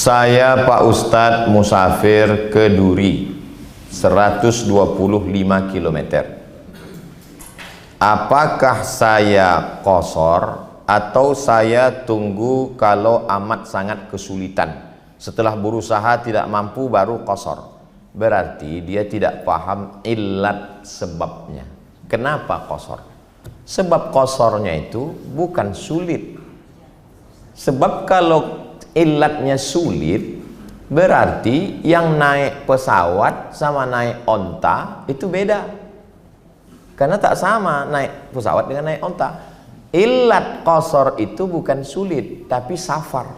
Saya Pak Ustadz musafir ke Duri 125 km. Apakah saya qashar atau saya tunggu kalau amat sangat kesulitan? Setelah berusaha tidak mampu baru qashar. Berarti dia tidak paham illat sebabnya. Kenapa qashar? Sebab qasharnya itu bukan sulit. Sebab kalau illatnya sulit, berarti yang naik pesawat sama naik onta itu beda. Karena tak sama naik pesawat dengan naik onta. Illat qashar itu bukan sulit, tapi safar.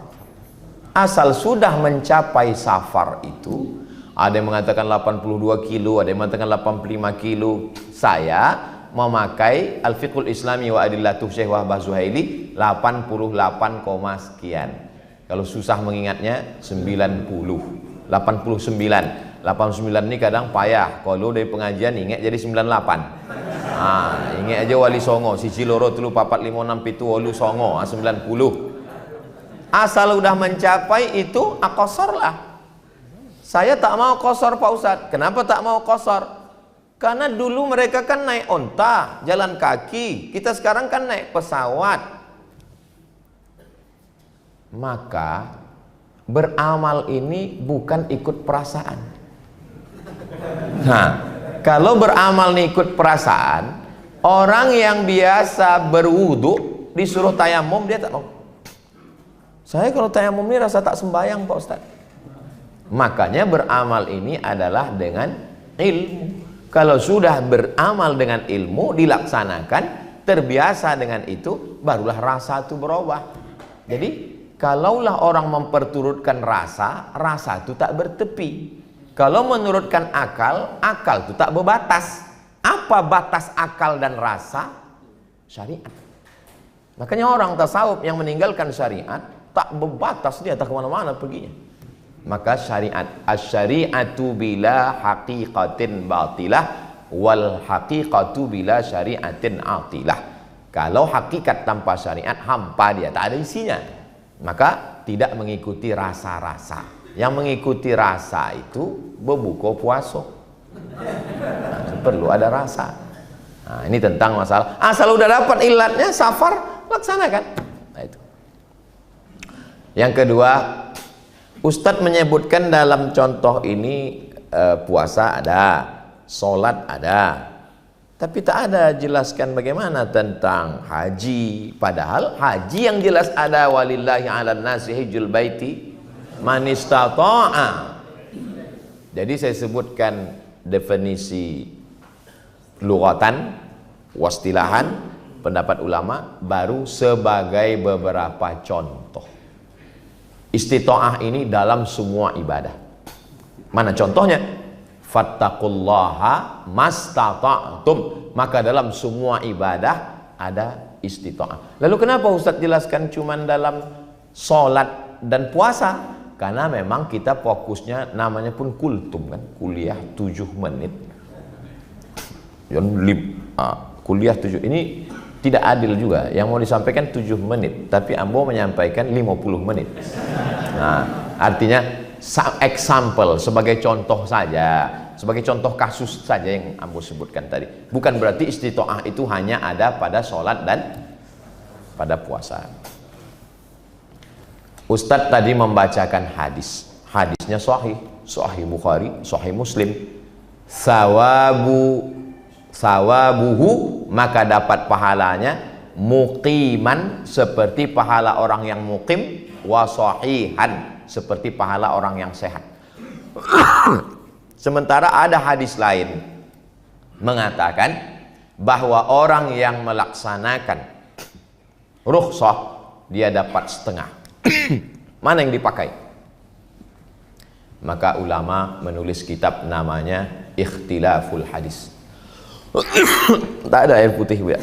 Asal sudah mencapai safar itu, ada yang mengatakan 82 kilo, ada yang mengatakan 85 kilo. Saya memakai Al-Fiqhul Islami wa Adillatuh Syekh Wahbah Zuhaili 88, sekian. Kalau susah mengingatnya 90, 89 ini kadang payah. Kalau dari pengajian ingat jadi 98. Ingat aja Wali Songo siji loro telu papat 5 6 7 8 Songo 90. Asal udah mencapai itu qashar lah. Saya tak mau qashar Pak Ustadz. Kenapa tak mau qashar? Karena dulu mereka kan naik onta, jalan kaki. Kita sekarang kan naik pesawat. Maka beramal ini bukan ikut perasaan. Nah, kalau beramal ini ikut perasaan, orang yang biasa berwudu disuruh tayamum dia tak mau. Saya kalau tayamum ini rasa tak sembayang Pak Ustadz. Makanya beramal ini adalah dengan ilmu. Kalau sudah beramal dengan ilmu, dilaksanakan, terbiasa dengan itu, barulah rasa itu berubah. Jadi kalaulah orang memperturutkan rasa, rasa itu tak bertepi. Kalau menurutkan akal, akal itu tak berbatas. Apa batas akal dan rasa? Syariat. Makanya orang tasawuf yang meninggalkan syariat tak berbatas, dia tak kemana-mana perginya. Maka syariat, asy-syari'atu bila haqiqatin batilah wal haqiqatu bila syari'atin atilah. Kalau hakikat tanpa syariat hampa dia, tak ada isinya. Maka tidak mengikuti rasa-rasa. Yang mengikuti rasa itu berbuka puasa. Perlu ada rasa. Ini tentang masalah. Asal udah dapat ilatnya, safar, laksanakan. Itu. Yang kedua, Ustadz menyebutkan dalam contoh ini puasa ada, sholat ada, tapi tak ada jelaskan bagaimana tentang haji. Padahal haji yang jelas ada, walillahi 'alan nasi hajjul baiti man istata'a. Jadi saya sebutkan definisi lughatan, wastilahan, pendapat ulama, baru sebagai beberapa contoh. Istita'ah ini dalam semua ibadah. Mana contohnya? Fattaqullaha mastata'tum. Maka dalam semua ibadah ada istita'ah. Lalu kenapa Ustadz jelaskan cuman dalam sholat dan puasa? Karena memang kita fokusnya namanya pun kultum kan, kuliah 7 menit. Kuliah 7 ini tidak adil juga. Yang mau disampaikan 7 menit, tapi Ambo menyampaikan 50 menit. Nah, artinya example, sebagai contoh saja, sebagai contoh kasus saja yang Ambo sebutkan tadi. Bukan berarti istita'ah itu hanya ada pada sholat dan pada puasa. Ustadz tadi membacakan hadis. Hadisnya sahih, sahih Bukhari, sahih Muslim. Sawabuhu, maka dapat pahalanya muqiman, seperti pahala orang yang muqim, wa sahihan, seperti pahala orang yang sehat. Sementara ada hadis lain mengatakan bahwa orang yang melaksanakan rukhsah dia dapat setengah. Mana yang dipakai? Maka ulama menulis kitab namanya Ikhtilaful Hadis. Tak ada air putih ya.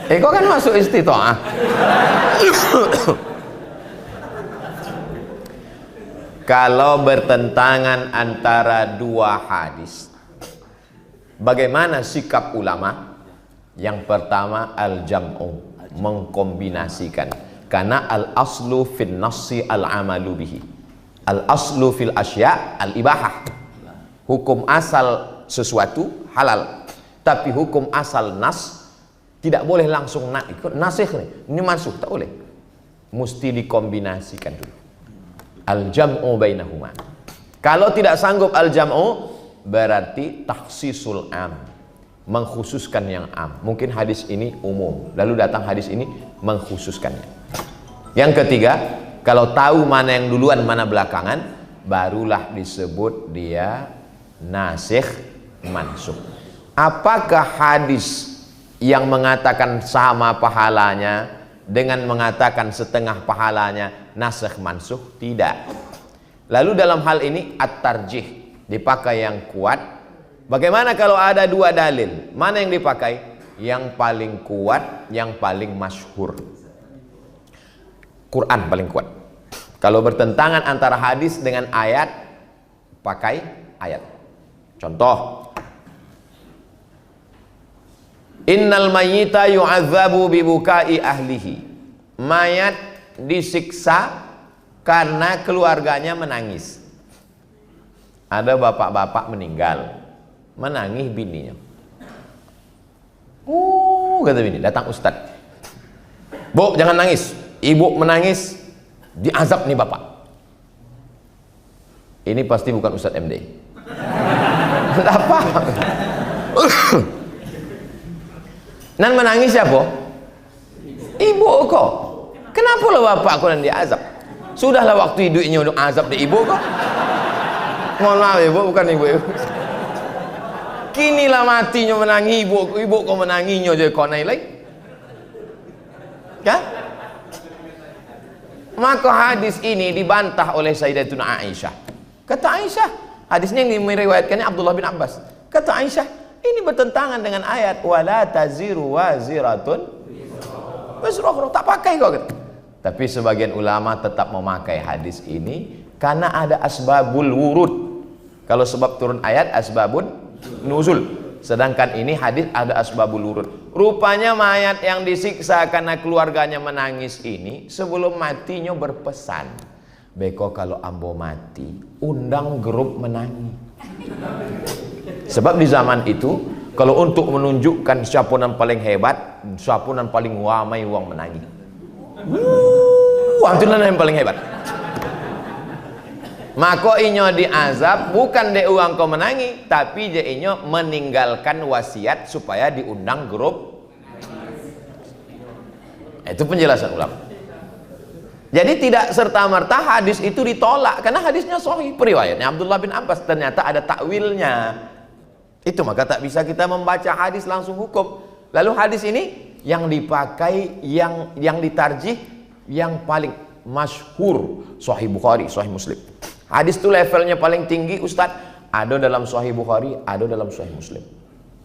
Kok kan masuk istita'ah. Kalau bertentangan antara dua hadis, bagaimana sikap ulama? Yang pertama al-jam'u, mengkombinasikan. Karena al-aslu fil nassi al-amalu bihi. Al-aslu fil asya' al-ibahah. Hukum asal sesuatu halal. Tapi hukum asal nas tidak boleh langsung ikut nasikh nih. Ini mansuh, tak boleh. Mesti dikombinasikan dulu. Al-jam'u bainahuma. Kalau tidak sanggup al-jam'u, berarti takhsisul am, mengkhususkan yang am. Mungkin hadis ini umum, lalu datang hadis ini mengkhususkannya. Yang ketiga, kalau tahu mana yang duluan mana belakangan, barulah disebut dia nasikh mansukh. Apakah hadis yang mengatakan sama pahalanya dengan mengatakan setengah pahalanya nasikh mansukh? Tidak. Lalu dalam hal ini at-tarjih, dipakai yang kuat. Bagaimana kalau ada dua dalil? Mana yang dipakai? Yang paling kuat, yang paling masyhur. Quran paling kuat. Kalau bertentangan antara hadis dengan ayat, pakai ayat. Contoh, innal mayyita yu'adzabu bibukai ahlihi. Mayat disiksa karena keluarganya menangis. Ada bapak-bapak meninggal, menangis bininya. Kata bini, datang ustadz. Bu, jangan nangis. Ibu menangis, diazab nih bapak. Ini pasti bukan Ustadz MD. Apa? Nan menangis siapa? Ibu kok. Kenapa lo bapak kau yang diazab? Sudahlah waktu hidupnya untuk azab di ibu kok. Mohon maaf ibu, bukan ibu. Kinilah matinya menangis ibu kau menangisnya je kau naik lagi. Ya? Maka hadis ini dibantah oleh Sayyidatuna Aisyah. Kata Aisyah, hadisnya yang diriwayatkannya Abdullah bin Abbas. Kata Aisyah, ini bertentangan dengan ayat wala taziru waziratun wizra ukhra. Tak pakai kok. Tapi sebagian ulama tetap memakai hadis ini karena ada asbabul wurud. Kalau sebab turun ayat asbabun nuzul. Sedangkan ini hadis ada asbabul wurud. Rupanya mayat yang disiksa karena keluarganya menangis ini sebelum matinya berpesan, beko kalau ambo mati undang grup menangis. Sebab di zaman itu kalau untuk menunjukkan siapa yang paling hebat, siapa yang paling wamai uang menangis. Antunan yang paling hebat. Maka inyo diazab bukan de uang kau menangi, tapi je inyo meninggalkan wasiat supaya diundang grup. Itu penjelasan ulama. Jadi tidak serta-merta hadis itu ditolak karena hadisnya sahih. Periwayatnya Abdullah bin Abbas ternyata ada takwilnya. Itu maka tak bisa kita membaca hadis langsung hukum. Lalu hadis ini yang dipakai, yang ditarjih, yang paling masyhur Sahih Bukhari, Sahih Muslim. Hadis itu levelnya paling tinggi Ustadz, ada dalam Sahih Bukhari, ada dalam Sahih Muslim.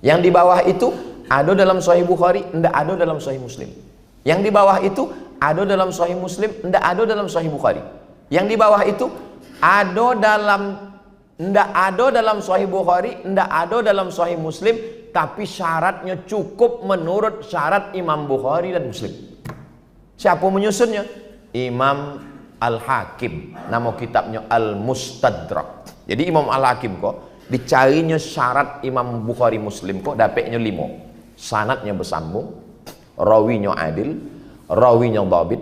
Yang di bawah itu ada dalam Sahih Bukhari, tidak ada dalam Sahih Muslim. Yang di bawah itu ada dalam Sahih Muslim, tidak ada dalam Sahih Bukhari. Yang di bawah itu ada dalam, tidak ada dalam Sahih Bukhari, tidak ada dalam Sahih Muslim, tapi syaratnya cukup menurut syarat Imam Bukhari dan Muslim. Siapa menyusunnya? Imam Al-Hakim. Nama kitabnya Al-Mustadrak. Jadi Imam Al-Hakim kok dicarinya syarat Imam Bukhari Muslim kok dapatnya 5. Sanadnya bersambung, rawinya adil, rawinya dhabit,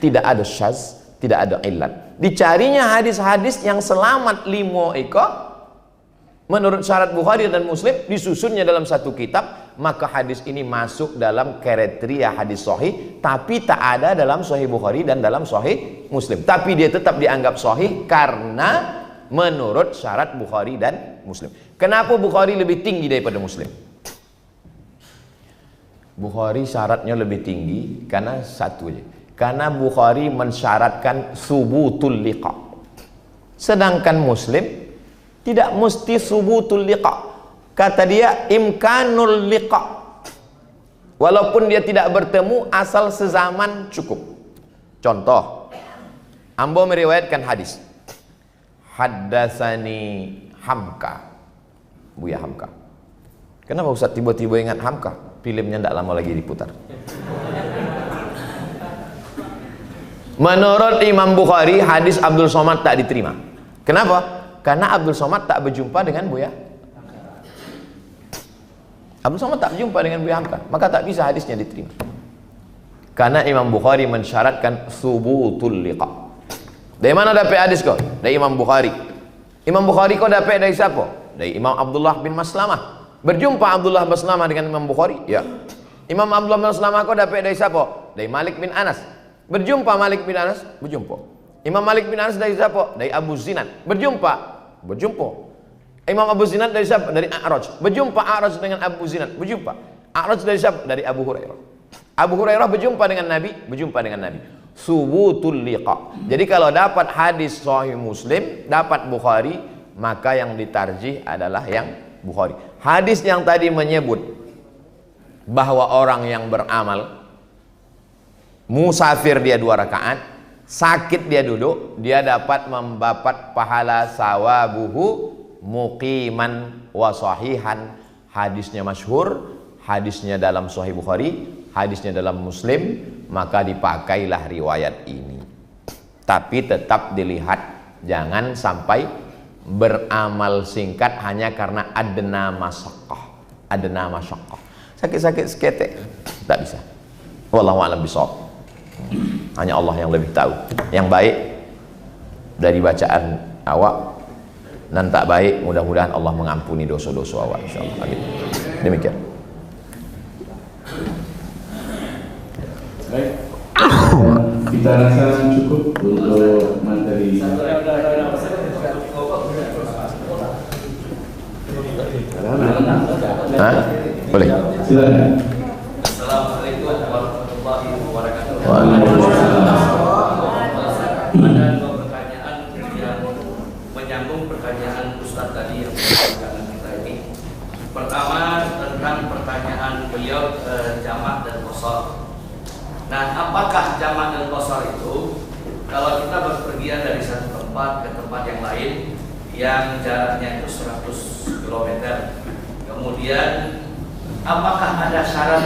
tidak ada syaz, tidak ada illat. Dicarinya hadis-hadis yang selamat 5 iko menurut syarat Bukhari dan Muslim, disusunnya dalam satu kitab. Maka hadis ini masuk dalam kriteria hadis sahih, tapi tak ada dalam Sahih Bukhari dan dalam Sahih Muslim. Tapi dia tetap dianggap sahih karena menurut syarat Bukhari dan Muslim. Kenapa Bukhari lebih tinggi daripada Muslim? Bukhari syaratnya lebih tinggi karena satu aja. Karena Bukhari mensyaratkan subutul liqa. Sedangkan Muslim tidak mesti subutul liqa. Kata dia imkanul liqa. Walaupun dia tidak bertemu, asal sezaman cukup. Contoh, ambo meriwayatkan hadis. Haddatsani Hamka. Buya Hamka. Kenapa Ustaz tiba-tiba ingat Hamka? filmnya tidak lama lagi diputar. Menurut Imam Bukhari, hadis Abdul Somad tak diterima. Kenapa? Karena Abdul Somad tak berjumpa dengan Buya. Abdul Somad tak berjumpa dengan Buya Hamka, maka tak bisa hadisnya diterima. Karena Imam Bukhari mensyaratkan subutul liqa. Dari mana dapat hadis kau? Dari Imam Bukhari. Imam Bukhari kau dapat dari siapa? Dari Imam Abdullah bin Maslamah. Berjumpa Abdullah bin Maslamah dengan Imam Bukhari? Ya. Imam Abdullah bin Maslamah kau dapat dari siapa? Dari Malik bin Anas. Berjumpa Malik bin Anas? Berjumpa. Imam Malik bin Anas dari siapa? Dari Abu Zinad. Berjumpa? Berjumpa. Imam Abu Zinad dari siapa? Dari A'raj. Berjumpa A'raj dengan Abu Zinad? Berjumpa. A'raj dari siapa? Dari Abu Hurairah. Abu Hurairah berjumpa dengan Nabi? Berjumpa dengan Nabi. Subutul liqa. Jadi kalau dapat hadis Sahih Muslim, dapat Bukhari, maka yang ditarjih adalah yang Bukhari. Hadis yang tadi menyebut bahwa orang yang beramal musafir dia 2 rakaat, sakit dia duduk, dia dapat mendapat pahala sawabuhu muqiman wa sahihan. Hadisnya masyhur, hadisnya dalam Sahih Bukhari, hadisnya dalam Muslim, maka dipakailah riwayat ini. Tapi tetap dilihat, jangan sampai beramal singkat hanya karena adna masyaqqah. Adna masyaqqah. Sakit-sakit seketek, tak bisa. Wallahu a'lam bishawab. Hanya Allah yang lebih tahu. Yang baik dari bacaan awak, dan tak baik mudah-mudahan Allah mengampuni dosa-dosa awak, insyaallah. Amin. Demikian. Baik, kita rasa cukup untuk materi. Hah? Boleh. Silakan. Assalamualaikum warahmatullahi wabarakatuh. Waalaikumsalam. Ada 2 pertanyaan yang menyambung pertanyaan Ustadz tadi yang menyampaikan kita ini. Pertama tentang pertanyaan beliau jamak dan qashar. Nah, apakah jamak dan qashar itu kalau kita berpergian dari satu tempat ke tempat yang lain yang jaraknya itu 100 km, kemudian apakah ada syarat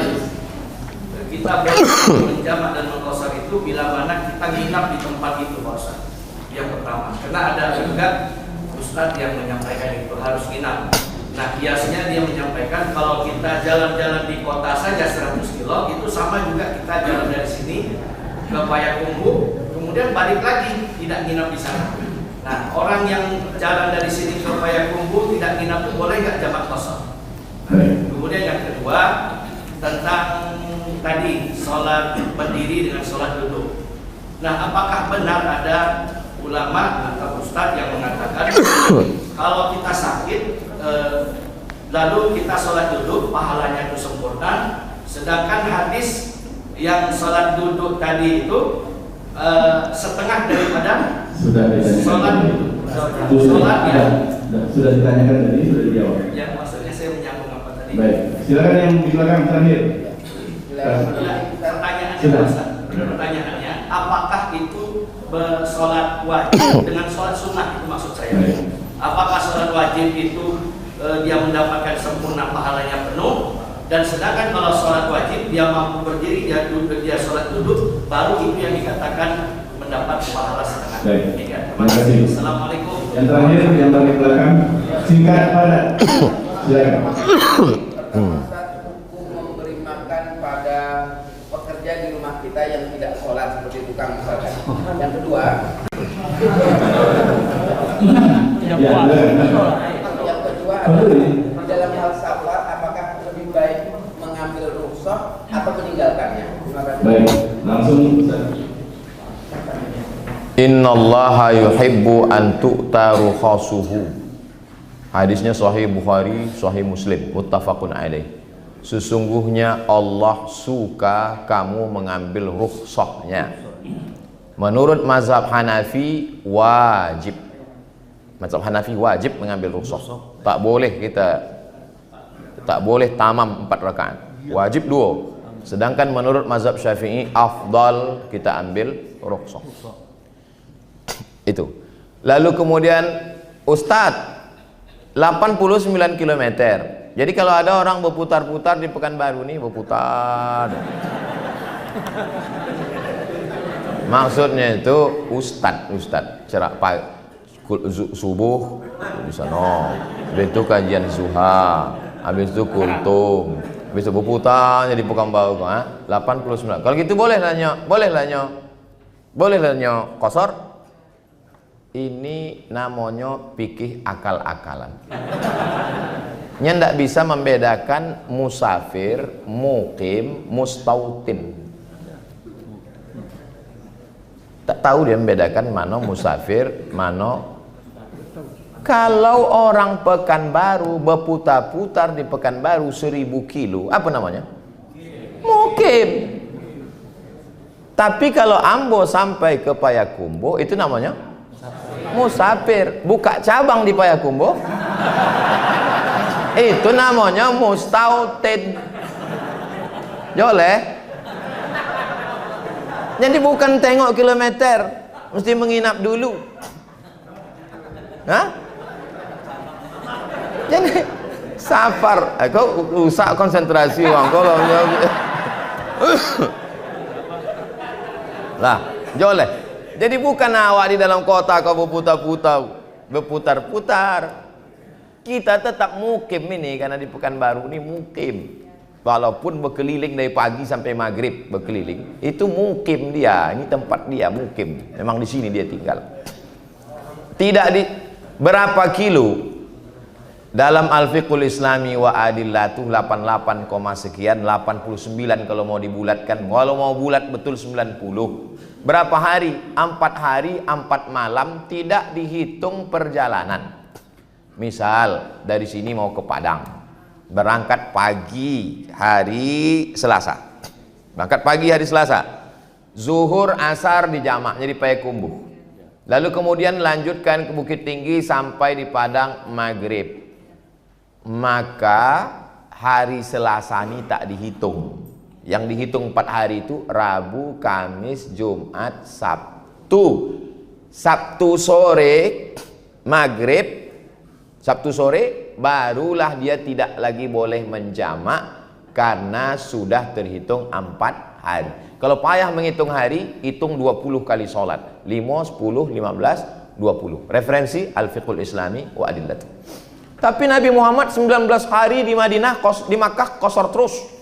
kita menjamak dan mengqashar itu bila mana kita nginap di tempat itu, Pak Ustaz? Yang pertama, karena ada juga Ustadz yang menyampaikan itu harus nginap. Nah, biasanya dia menyampaikan kalau kita jalan-jalan di kota saja 100 kilo, itu sama juga kita jalan dari sini ke Payakumbuh, kemudian balik lagi, tidak nginap di sana. Nah, orang yang jalan dari sini ke Payakumbuh tidak nginap itu boleh nggak jamak qashar? Kemudian yang kedua tentang tadi sholat berdiri dengan sholat duduk. Nah, apakah benar ada ulama atau ustadz yang mengatakan kalau kita sakit lalu kita sholat duduk pahalanya itu sempurna, sedangkan hadis yang sholat duduk tadi itu setengah daripada sholat duduk. Sholat ya Sudah ditanyakan tadi, sudah dijawab. Ya, maksudnya saya menyambung apa tadi. Baik, silakan yang di belakang terakhir. Pertanyaannya, apakah itu sholat wajib dengan sholat sunnah, itu maksud saya. Apakah sholat wajib itu dia mendapatkan sempurna pahalanya penuh, dan sedangkan kalau sholat wajib dia mampu berdiri, dia duduk, dia sholat duduk, baru itu yang dikatakan mendapat pahala setengah. Terima kasih. Assalamualaikum. Yang terakhir, yang paling belakang, singkat padat. Silakan. Memberi makan pada pekerja di rumah kita yang tidak sholat seperti tukang misalkan. Yang kedua, yang kedua adalah di dalam hal safar, apakah lebih baik mengambil rukhsah atau meninggalkannya? Terima kasih. Baik, langsung. Innallaha yuhibbu an tu'ta rukhasuhu. Hadisnya Sahih Bukhari, Sahih Muslim, muttafaqun alaih. Sesungguhnya Allah suka kamu mengambil rukhsahnya. Menurut mazhab Hanafi wajib. Mazhab Hanafi wajib mengambil rukhsah. Tak boleh tamam 4 rakaat. Wajib 2. Sedangkan menurut mazhab Syafi'i afdal kita ambil rukhsah. Itu. Lalu kemudian Ustadz 89 km Jadi kalau ada orang berputar-putar di Pekanbaru nih, berputar. Maksudnya itu ustad cerak subuh di sana, habis itu kajian zuha, habis itu kultum, habis itu berputar jadi Pekanbaru, 89. Kalau gitu boleh lah nyo kosor. Ini namanya pikih akal-akalan. Nya ndak bisa membedakan musafir, mukim, mustautin. Tak tahu dia membedakan mana musafir, mana. Kalau orang Pekanbaru berputar-putar di Pekanbaru 1000 kilo, apa namanya? Mukim. Tapi kalau Ambo sampai ke Payakumbuh, itu namanya musafir. Buka cabang di Payakumbuh, itu namanya mustautin. Boleh? Jadi bukan tengok kilometer, mesti menginap dulu. Hah? Jadi safar, kau rusak konsentrasi orang kau lah, boleh. Jadi bukan awak di dalam kota kau berputar-putar. Kita tetap mukim ini karena di Pekanbaru ini mukim. Walaupun berkeliling dari pagi sampai maghrib berkeliling, itu mukim dia. Ini tempat dia mukim. Memang di sini dia tinggal. Tidak di berapa kilo dalam Al-Fiqhul Islami wa Adillatuh 88, sekian 89 kalau mau dibulatkan. Kalau mau bulat betul 90. Berapa hari? 4 hari 4 malam, tidak dihitung perjalanan. Misal dari sini mau ke Padang, berangkat pagi hari Selasa. Berangkat pagi hari Selasa. Zuhur asar di jamak jadi Payakumbuh. Lalu kemudian lanjutkan ke Bukit Tinggi sampai di Padang maghrib. Maka hari Selasa ini tak dihitung. Yang dihitung 4 hari itu Rabu, Kamis, Jumat, Sabtu. Sabtu sore maghrib, Sabtu sore barulah dia tidak lagi boleh menjamak karena sudah terhitung 4 hari. Kalau payah menghitung hari, hitung 20 kali sholat. 5, 10, 15, 20. Referensi Al-Fiqhul Islami wa Adillatuh. Tapi Nabi Muhammad 19 hari di Madinah, di Makkah kosor terus.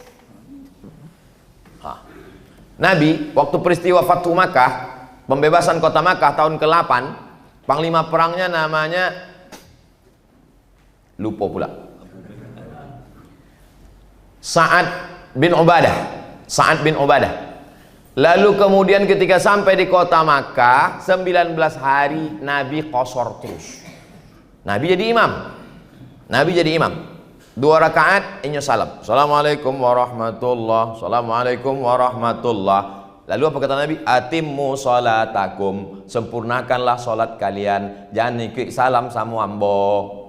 Nabi waktu peristiwa Fathu Makkah, pembebasan kota Makkah tahun ke-8, panglima perangnya namanya lupa pula, Sa'ad bin Ubadah. Lalu kemudian ketika sampai di kota Makkah 19 hari Nabi kosor terus. Nabi jadi imam. 2 rakaat inyo salam. Assalamualaikum warahmatullah. Assalamualaikum warahmatullah. Lalu apa kata Nabi? Atimmu salatakum. Sempurnakanlah salat kalian. Jangan ikut salam sama ambo.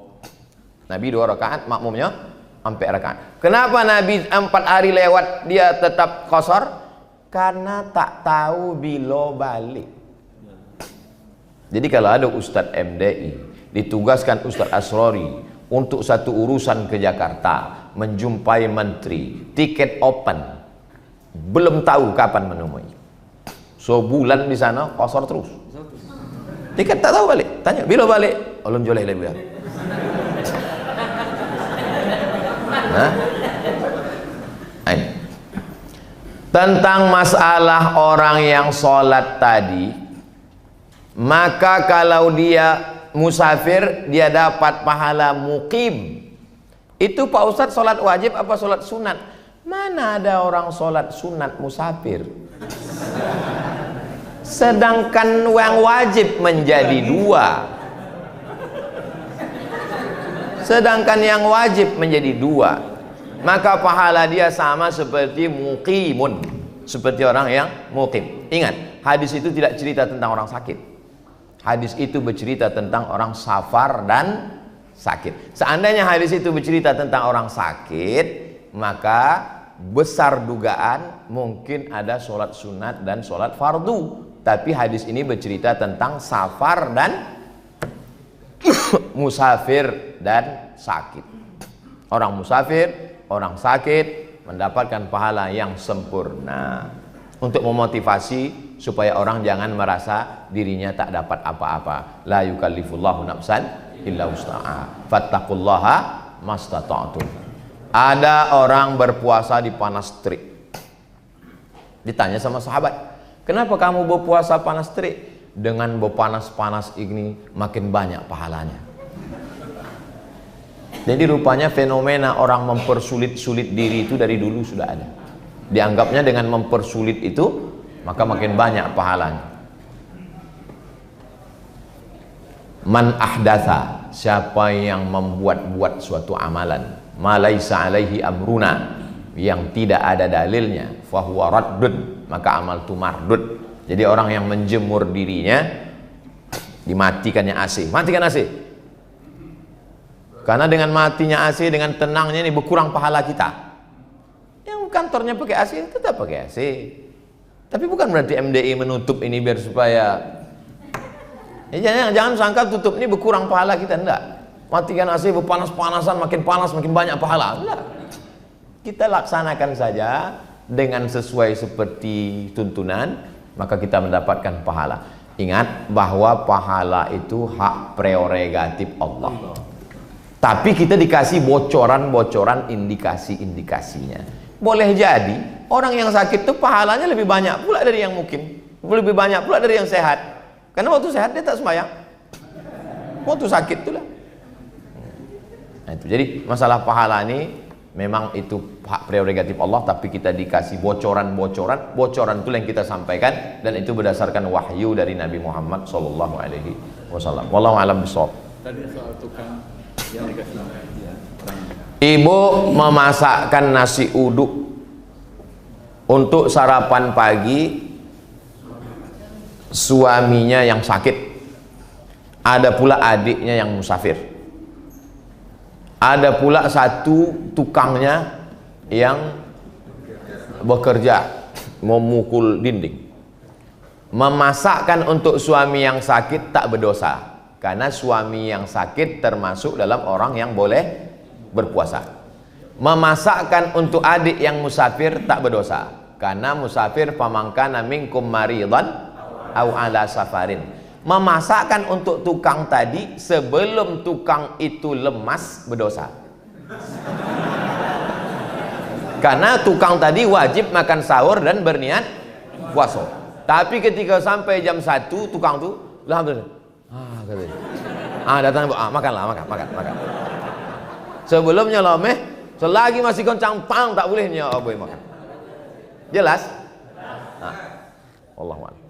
Nabi 2 rakaat, makmumnya 4 rakaat. Kenapa Nabi 4 hari lewat dia tetap qasar? Karena tak tahu bila balik. Jadi kalau ada Ustadz MDI ditugaskan Ustadz Asrori untuk satu urusan ke Jakarta, menjumpai menteri, tiket open, belum tahu kapan menemui. Sebulan di sana qasar terus. Tiket tak tahu balik. Tanya, bila balik? Belum joleh lebih. Tentang masalah orang yang sholat tadi, maka kalau dia musafir dia dapat pahala mukim. Itu Pak Ustadz sholat wajib apa sholat sunat? Mana ada orang sholat sunat musafir? Sedangkan yang wajib menjadi 2. Sedangkan yang wajib menjadi 2. Maka pahala dia sama seperti muqimun, seperti orang yang muqim. Ingat, hadis itu tidak cerita tentang orang sakit. Hadis itu bercerita tentang orang safar dan sakit. Seandainya hadis itu bercerita tentang orang sakit, maka besar dugaan mungkin ada sholat sunat dan sholat fardu. Tapi hadis ini bercerita tentang safar dan musafir dan sakit. Orang musafir, orang sakit mendapatkan pahala yang sempurna. Untuk memotivasi supaya orang jangan merasa dirinya tak dapat apa-apa. La yukallifullahu nafsan illa wus'aha. Fattaqullaha mastata'tum. Ada orang berpuasa di panas terik. Ditanya sama sahabat, kenapa kamu berpuasa panas terik? Dengan berpanas-panas ini makin banyak pahalanya. Jadi rupanya fenomena orang mempersulit-sulit diri itu dari dulu sudah ada. Dianggapnya dengan mempersulit itu maka makin banyak pahalanya. Man ahdatha, siapa yang membuat-buat suatu amalan, malaisa alaihi amruna, yang tidak ada dalilnya, fahuwa raddun, maka amal itu mardud. Jadi orang yang menjemur dirinya, dimatikannya AC, matikan AC. Karena dengan matinya AC, dengan tenangnya ini berkurang pahala kita. Yang kantornya pakai AC, tetap pakai AC. Tapi bukan berarti MDI menutup ini biar supaya jangan sangka tutup ini berkurang pahala kita, enggak. Matikan AC berpanas-panasan, makin panas makin banyak pahala, enggak. Kita laksanakan saja dengan sesuai seperti tuntunan, maka kita mendapatkan pahala. Ingat bahwa pahala itu hak prerogatif Allah. Tapi kita dikasih bocoran-bocoran indikasi-indikasinya. Boleh jadi orang yang sakit itu pahalanya lebih banyak pula dari yang mungkin, lebih banyak pula dari yang sehat. Karena waktu sehat dia tak sembahyang, waktu sakit itulah. Nah, itu. Jadi masalah pahala ini memang itu hak prerogatif Allah, tapi kita dikasih bocoran-bocoran. Bocoran itu yang kita sampaikan, dan itu berdasarkan wahyu dari Nabi Muhammad SAW. Wallahu a'lam bishawab. Tadi soal tukang yang dikasih Ibu memasakkan nasi uduk untuk sarapan pagi suaminya yang sakit. Ada pula adiknya yang musafir. Ada pula satu tukangnya yang bekerja memukul dinding. Memasakkan untuk suami yang sakit tak berdosa, karena suami yang sakit termasuk dalam orang yang boleh berpuasa. Memasakkan untuk adik yang musafir tak berdosa, karena musafir pamangkana minkum maridan au ala safarin. Memasakkan untuk tukang tadi sebelum tukang itu lemas berdosa, karena tukang tadi wajib makan sahur dan berniat puasa. Tapi ketika sampai jam 1 tukang tu alhamdulillah datang, makanlah, makan. Sebelumnya lomeh, selagi masih kencang pang tak bolehnya boleh makan. Jelas? Nah, Wallahu a'lam.